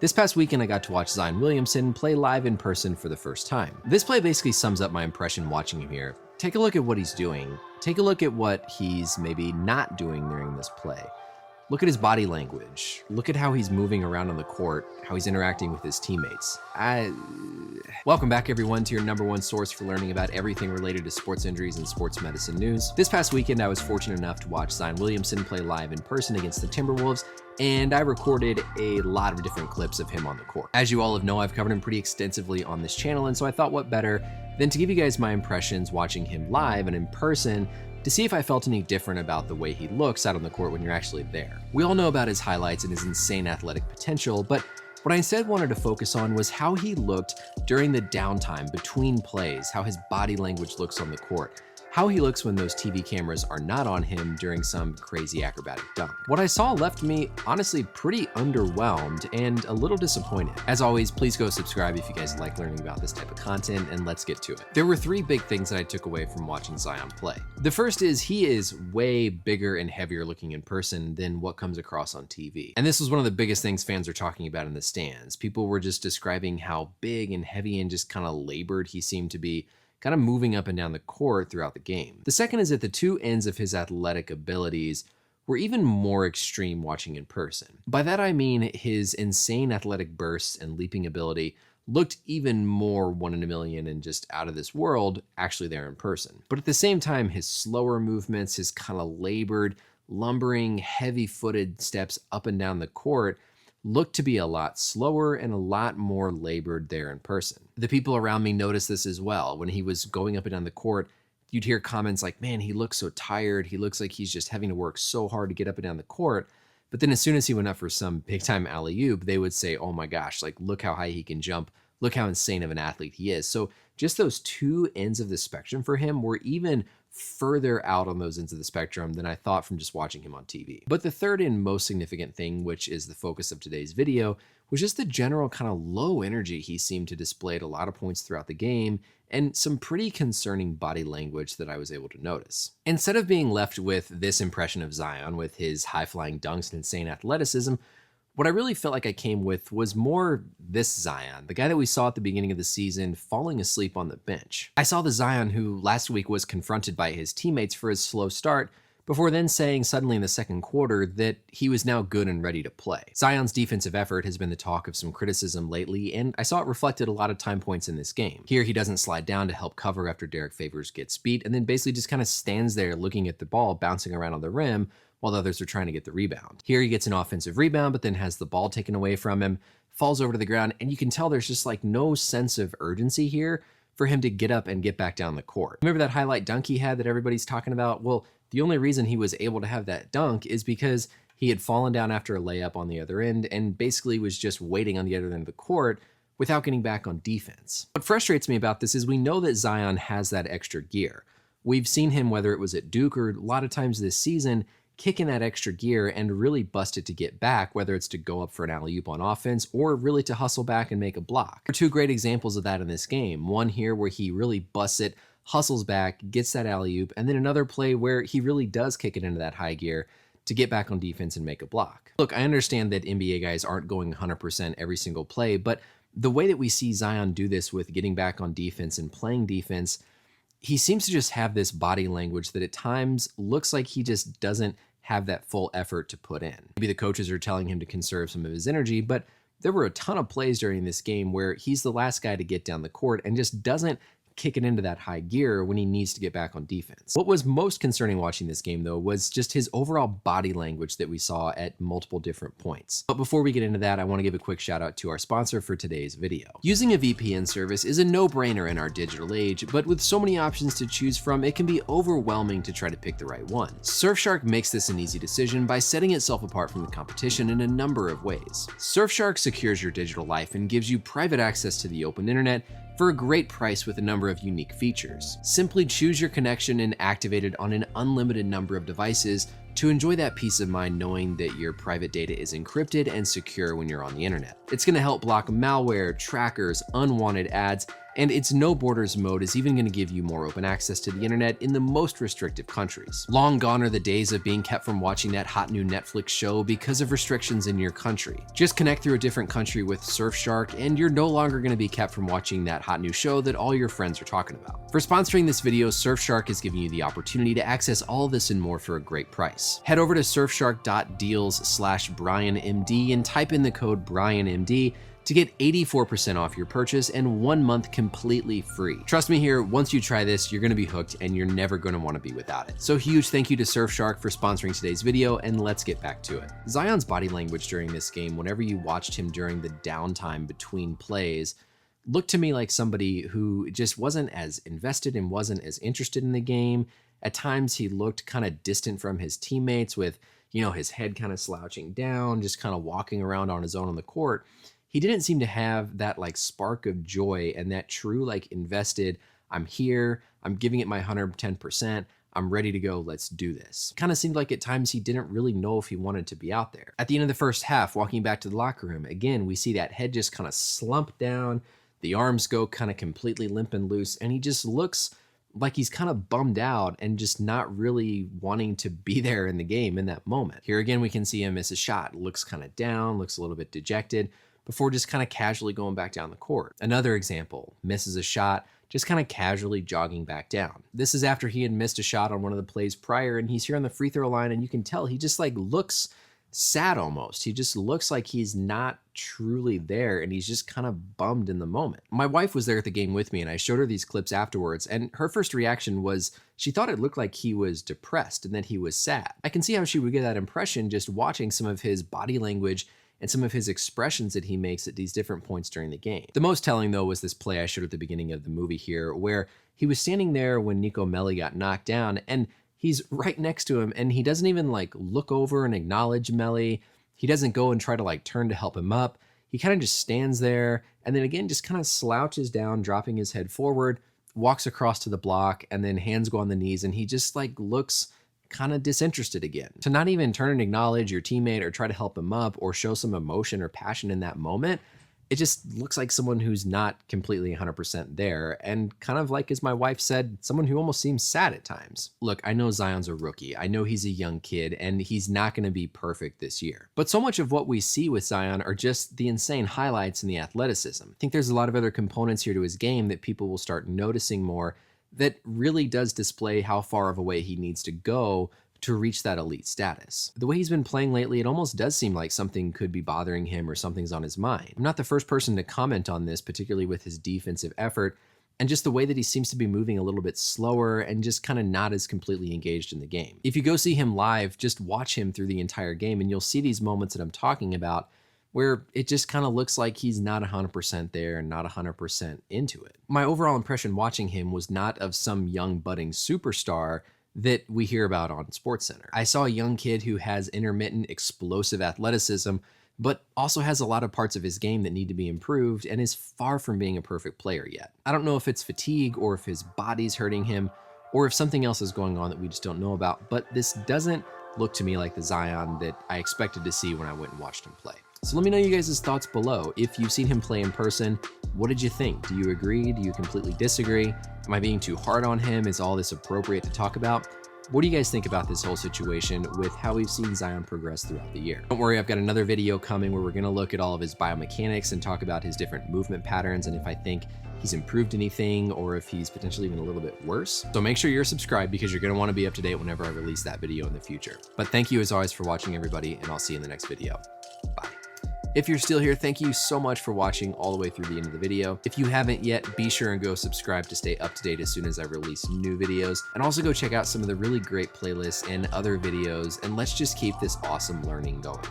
This past weekend, I got to watch Zion Williamson play live in person for the first time. This play basically sums up my impression watching him here. Take a look at what he's doing. Take a look at what he's maybe not doing during this play. Look at his body language. Look at how he's moving around on the court, how he's interacting with his teammates. Welcome back, everyone, to your #1 source for learning about everything related to sports injuries and sports medicine news. This past weekend, I was fortunate enough to watch Zion Williamson play live in person against the Timberwolves, and I recorded a lot of different clips of him on the court. As you all know, I've covered him pretty extensively on this channel, and so I thought what better than to give you guys my impressions watching him live and in person to see if I felt any different about the way he looks out on the court when you're actually there. We all know about his highlights and his insane athletic potential, but what I instead wanted to focus on was how he looked during the downtime between plays, how his body language looks on the court, how he looks when those TV cameras are not on him during some crazy acrobatic dunk. What I saw left me honestly pretty underwhelmed and a little disappointed. As always, please go subscribe if you guys like learning about this type of content, and let's get to it. There were 3 big things that I took away from watching Zion play. The first is he is way bigger and heavier looking in person than what comes across on TV. And this was one of the biggest things fans are talking about in the stands. People were just describing how big and heavy and just kind of labored he seemed to be, kind of moving up and down the court throughout the game. The second is that the 2 ends of his athletic abilities were even more extreme watching in person. By that I mean his insane athletic bursts and leaping ability looked even more 1 in a million and just out of this world actually there in person. But at the same time, his slower movements, his kind of labored, lumbering, heavy-footed steps up and down the court looked to be a lot slower and a lot more labored there in person. The people around me noticed this as well. When he was going up and down the court, you'd hear comments like, man, he looks so tired. He looks like he's just having to work so hard to get up and down the court. But then as soon as he went up for some big time alley-oop, they would say, oh my gosh, like look how high he can jump. Look how insane of an athlete he is. So just those 2 ends of the spectrum for him were even further out on those ends of the spectrum than I thought from just watching him on TV. But the third and most significant thing, which is the focus of today's video, was just the general kind of low energy he seemed to display at a lot of points throughout the game, and some pretty concerning body language that I was able to notice. Instead of being left with this impression of Zion with his high-flying dunks and insane athleticism, what I really felt like I came with was more this Zion, the guy that we saw at the beginning of the season falling asleep on the bench. I saw the Zion who last week was confronted by his teammates for his slow start, before then saying suddenly in the second quarter that he was now good and ready to play. Zion's defensive effort has been the talk of some criticism lately, and I saw it reflected a lot of time points in this game. Here he doesn't slide down to help cover after Derek Favors gets beat, and then basically just kind of stands there looking at the ball bouncing around on the rim while the others are trying to get the rebound. Here he gets an offensive rebound, but then has the ball taken away from him, falls over to the ground, and you can tell there's just like no sense of urgency here for him to get up and get back down the court. Remember that highlight dunk he had that everybody's talking about? Well, the only reason he was able to have that dunk is because he had fallen down after a layup on the other end and basically was just waiting on the other end of the court without getting back on defense. What frustrates me about this is we know that Zion has that extra gear. We've seen him, whether it was at Duke or a lot of times this season, kick in that extra gear and really bust it to get back, whether it's to go up for an alley-oop on offense or really to hustle back and make a block. There are 2 great examples of that in this game. One here where he really busts it, hustles back, gets that alley-oop, and then another play where he really does kick it into that high gear to get back on defense and make a block. Look, I understand that NBA guys aren't going 100% every single play, but the way that we see Zion do this with getting back on defense and playing defense, he seems to just have this body language that at times looks like he just doesn't have that full effort to put in. Maybe the coaches are telling him to conserve some of his energy, but there were a ton of plays during this game where he's the last guy to get down the court and just doesn't kick it into that high gear when he needs to get back on defense. What was most concerning watching this game, though, was just his overall body language that we saw at multiple different points. But before we get into that, I want to give a quick shout out to our sponsor for today's video. Using a VPN service is a no-brainer in our digital age, but with so many options to choose from, it can be overwhelming to try to pick the right one. Surfshark makes this an easy decision by setting itself apart from the competition in a number of ways. Surfshark secures your digital life and gives you private access to the open internet for a great price with a number of unique features. Simply choose your connection and activate it on an unlimited number of devices to enjoy that peace of mind knowing that your private data is encrypted and secure when you're on the internet. It's going to help block malware, trackers, unwanted ads, and its no borders mode is even going to give you more open access to the internet in the most restrictive countries. Long gone are the days of being kept from watching that hot new Netflix show because of restrictions in your country. Just connect through a different country with Surfshark and you're no longer going to be kept from watching that hot new show that all your friends are talking about. For sponsoring this video, Surfshark is giving you the opportunity to access all of this and more for a great price. Head over to surfshark.deals/BrianMD and type in the code BrianMD to get 84% off your purchase and 1 month completely free. Trust me here, once you try this, you're gonna be hooked and you're never gonna wanna be without it. So huge thank you to Surfshark for sponsoring today's video, and let's get back to it. Zion's body language during this game, whenever you watched him during the downtime between plays, looked to me like somebody who just wasn't as invested and wasn't as interested in the game. At times he looked kind of distant from his teammates with, his head kind of slouching down, just kind of walking around on his own on the court. He didn't seem to have that spark of joy and that true invested, I'm here, I'm giving it my 110%, I'm ready to go, let's do this. Kind of seemed like at times he didn't really know if he wanted to be out there. At the end of the first half, walking back to the locker room, again, we see that head just kind of slump down, the arms go kind of completely limp and loose, and he just looks like he's kind of bummed out and just not really wanting to be there in the game in that moment. Here again, we can see him miss a shot, looks kind of down, looks a little bit dejected, before just kind of casually going back down the court. Another example, misses a shot, just kind of casually jogging back down. This is after he had missed a shot on one of the plays prior, and he's here on the free throw line, and you can tell he just looks sad almost. He just looks like he's not truly there, and he's just kind of bummed in the moment. My wife was there at the game with me, and I showed her these clips afterwards, and her first reaction was she thought it looked like he was depressed and that he was sad. I can see how she would get that impression just watching some of his body language and some of his expressions that he makes at these different points during the game. The most telling, though, was this play I showed at the beginning of the movie here, where he was standing there when Nico Melli got knocked down, and he's right next to him, and he doesn't even look over and acknowledge Melli. He doesn't go and try to turn to help him up. He kind of just stands there, and then again, just kind of slouches down, dropping his head forward, walks across to the block, and then hands go on the knees, and he just looks kind of disinterested again. To not even turn and acknowledge your teammate or try to help him up or show some emotion or passion in that moment, it just looks like someone who's not completely 100% there, and kind of as my wife said, someone who almost seems sad at times. Look, I know Zion's a rookie. I know he's a young kid, and he's not going to be perfect this year. But so much of what we see with Zion are just the insane highlights and the athleticism. I think there's a lot of other components here to his game that people will start noticing more that really does display how far of a way he needs to go to reach that elite status. The way he's been playing lately, it almost does seem like something could be bothering him or something's on his mind. I'm not the first person to comment on this, particularly with his defensive effort and just the way that he seems to be moving a little bit slower and just kind of not as completely engaged in the game. If you go see him live, just watch him through the entire game and you'll see these moments that I'm talking about where it just kind of looks like he's not 100% there and not 100% into it. My overall impression watching him was not of some young budding superstar that we hear about on SportsCenter. I saw a young kid who has intermittent explosive athleticism, but also has a lot of parts of his game that need to be improved and is far from being a perfect player yet. I don't know if it's fatigue or if his body's hurting him or if something else is going on that we just don't know about, but this doesn't look to me like the Zion that I expected to see when I went and watched him play. So let me know you guys' thoughts below. If you've seen him play in person, what did you think? Do you agree? Do you completely disagree? Am I being too hard on him? Is all this appropriate to talk about? What do you guys think about this whole situation with how we've seen Zion progress throughout the year? Don't worry, I've got another video coming where we're going to look at all of his biomechanics and talk about his different movement patterns and if I think he's improved anything or if he's potentially even a little bit worse. So make sure you're subscribed because you're going to want to be up to date whenever I release that video in the future. But thank you as always for watching, everybody, and I'll see you in the next video. Bye. If you're still here, thank you so much for watching all the way through the end of the video. If you haven't yet, be sure and go subscribe to stay up to date as soon as I release new videos. And also go check out some of the really great playlists and other videos, and let's just keep this awesome learning going.